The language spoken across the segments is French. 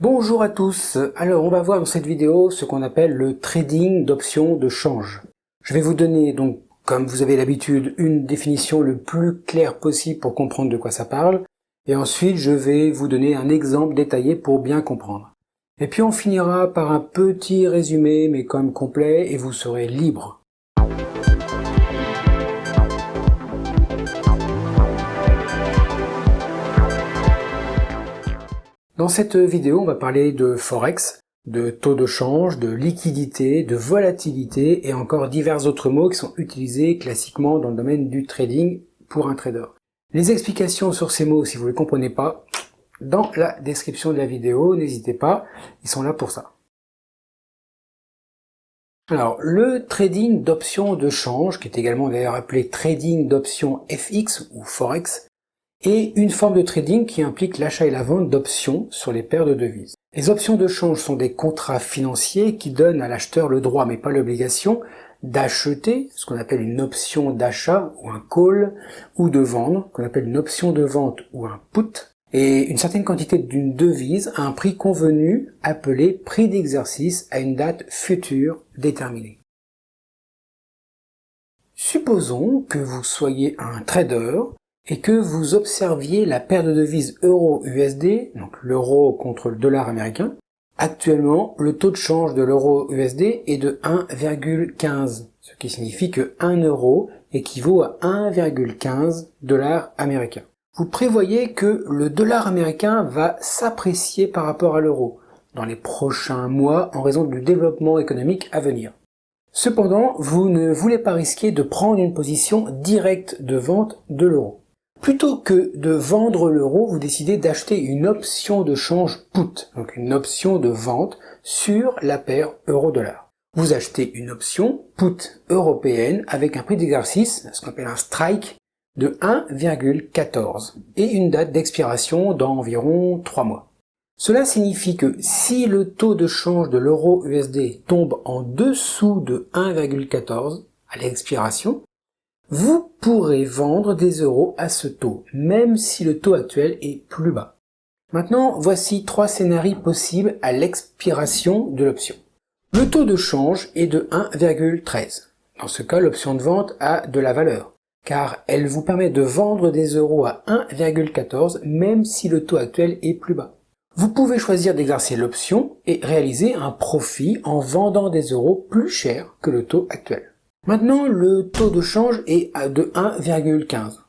Bonjour à tous, alors on va voir dans cette vidéo ce qu'on appelle le trading d'options de change. Je vais vous donner donc, comme vous avez l'habitude, une définition le plus claire possible pour comprendre de quoi ça parle, et ensuite je vais vous donner un exemple détaillé pour bien comprendre. Et puis on finira par un petit résumé, mais quand même complet, et vous serez libre. Dans cette vidéo, on va parler de Forex, de taux de change, de liquidité, de volatilité et encore divers autres mots qui sont utilisés classiquement dans le domaine du trading pour un trader. Les explications sur ces mots, si vous ne les comprenez pas, dans la description de la vidéo, n'hésitez pas, ils sont là pour ça. Alors, le trading d'options de change, qui est également d'ailleurs appelé trading d'options FX ou Forex, et une forme de trading qui implique l'achat et la vente d'options sur les paires de devises. Les options de change sont des contrats financiers qui donnent à l'acheteur le droit, mais pas l'obligation, d'acheter, ce qu'on appelle une option d'achat ou un call, ou de vendre, qu'on appelle une option de vente ou un put, et une certaine quantité d'une devise à un prix convenu appelé prix d'exercice à une date future déterminée. Supposons que vous soyez un trader et que vous observiez la paire de devises euro-USD, donc l'euro contre le dollar américain. Actuellement, le taux de change de l'euro-USD est de 1,15, ce qui signifie que 1 euro équivaut à 1,15 dollars américains. Vous prévoyez que le dollar américain va s'apprécier par rapport à l'euro dans les prochains mois en raison du développement économique à venir. Cependant, vous ne voulez pas risquer de prendre une position directe de vente de l'euro. Plutôt que de vendre l'euro, vous décidez d'acheter une option de change put, donc une option de vente sur la paire euro-dollar. Vous achetez une option put européenne avec un prix d'exercice, ce qu'on appelle un strike, de 1,14 et une date d'expiration dans environ 3 mois. Cela signifie que si le taux de change de l'euro-USD tombe en dessous de 1,14 à l'expiration, vous pourrez vendre des euros à ce taux, même si le taux actuel est plus bas. Maintenant, voici 3 scénarios possibles à l'expiration de l'option. Le taux de change est de 1,13. Dans ce cas, l'option de vente a de la valeur, car elle vous permet de vendre des euros à 1,14 même si le taux actuel est plus bas. Vous pouvez choisir d'exercer l'option et réaliser un profit en vendant des euros plus chers que le taux actuel. Maintenant, le taux de change est de 1,15.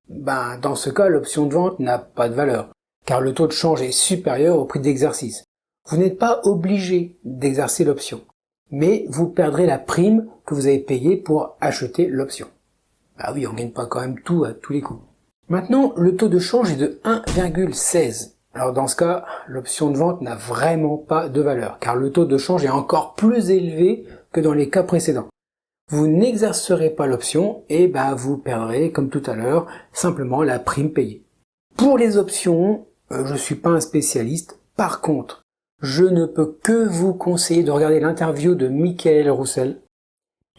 Dans ce cas, l'option de vente n'a pas de valeur, car le taux de change est supérieur au prix d'exercice. Vous n'êtes pas obligé d'exercer l'option, mais vous perdrez la prime que vous avez payée pour acheter l'option. Bah oui, on gagne pas quand même tout à tous les coups. Maintenant, le taux de change est de 1,16. Alors dans ce cas, l'option de vente n'a vraiment pas de valeur, car le taux de change est encore plus élevé que dans les cas précédents. Vous n'exercerez pas l'option et vous perdrez, comme tout à l'heure, simplement la prime payée. Pour les options, je suis pas un spécialiste. Par contre, je ne peux que vous conseiller de regarder l'interview de Michael Roussel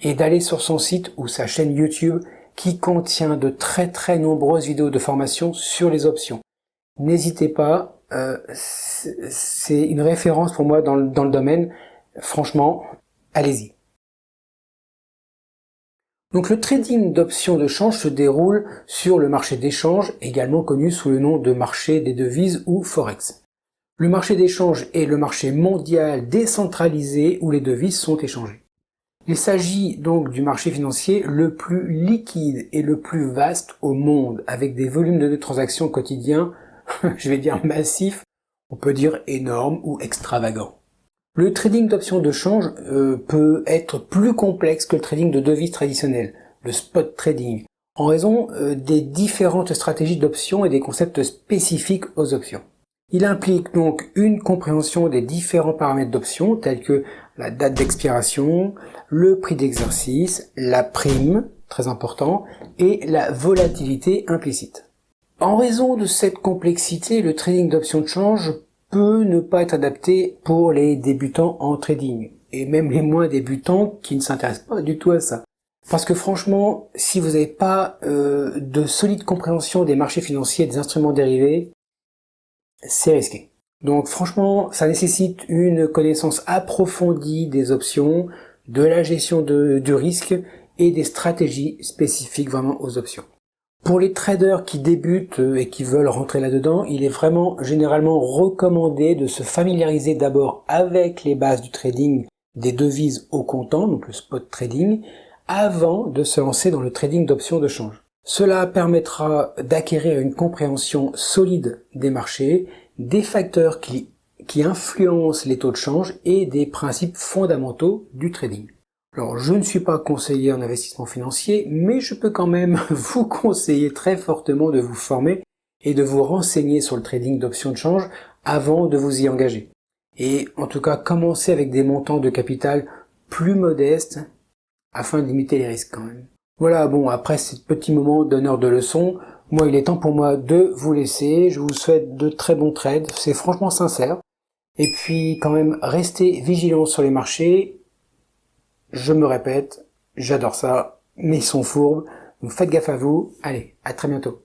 et d'aller sur son site ou sa chaîne YouTube qui contient de très nombreuses vidéos de formation sur les options. N'hésitez pas, c'est une référence pour moi dans le domaine. Franchement, allez-y. Donc le trading d'options de change se déroule sur le marché d'échange, également connu sous le nom de marché des devises ou Forex. Le marché d'échange est le marché mondial décentralisé où les devises sont échangées. Il s'agit donc du marché financier le plus liquide et le plus vaste au monde, avec des volumes de transactions quotidiens, je vais dire massifs, on peut dire énormes ou extravagants. Le trading d'options de change peut être plus complexe que le trading de devises traditionnel, le spot trading, en raison des différentes stratégies d'options et des concepts spécifiques aux options. Il implique donc une compréhension des différents paramètres d'options tels que la date d'expiration, le prix d'exercice, la prime, très important, et la volatilité implicite. En raison de cette complexité, le trading d'options de change peut ne pas être adapté pour les débutants en trading, et même les moins débutants qui ne s'intéressent pas du tout à ça. Parce que franchement, si vous n'avez pas de solide compréhension des marchés financiers et des instruments dérivés, c'est risqué. Donc franchement, ça nécessite une connaissance approfondie des options, de la gestion du risque et des stratégies spécifiques vraiment aux options. Pour les traders qui débutent et qui veulent rentrer là-dedans, il est vraiment généralement recommandé de se familiariser d'abord avec les bases du trading des devises au comptant, donc le spot trading, avant de se lancer dans le trading d'options de change. Cela permettra d'acquérir une compréhension solide des marchés, des facteurs qui influencent les taux de change et des principes fondamentaux du trading. Alors, je ne suis pas conseiller en investissement financier, mais je peux quand même vous conseiller très fortement de vous former et de vous renseigner sur le trading d'options de change avant de vous y engager. Et en tout cas, commencez avec des montants de capital plus modestes afin de limiter les risques quand même. Voilà, bon, après ce petit moment d'honneur de leçon, moi il est temps pour moi de vous laisser. Je vous souhaite de très bons trades, c'est franchement sincère. Et puis quand même, restez vigilants sur les marchés. Je me répète, j'adore ça, mais ils sont fourbes, donc faites gaffe à vous. Allez, à très bientôt.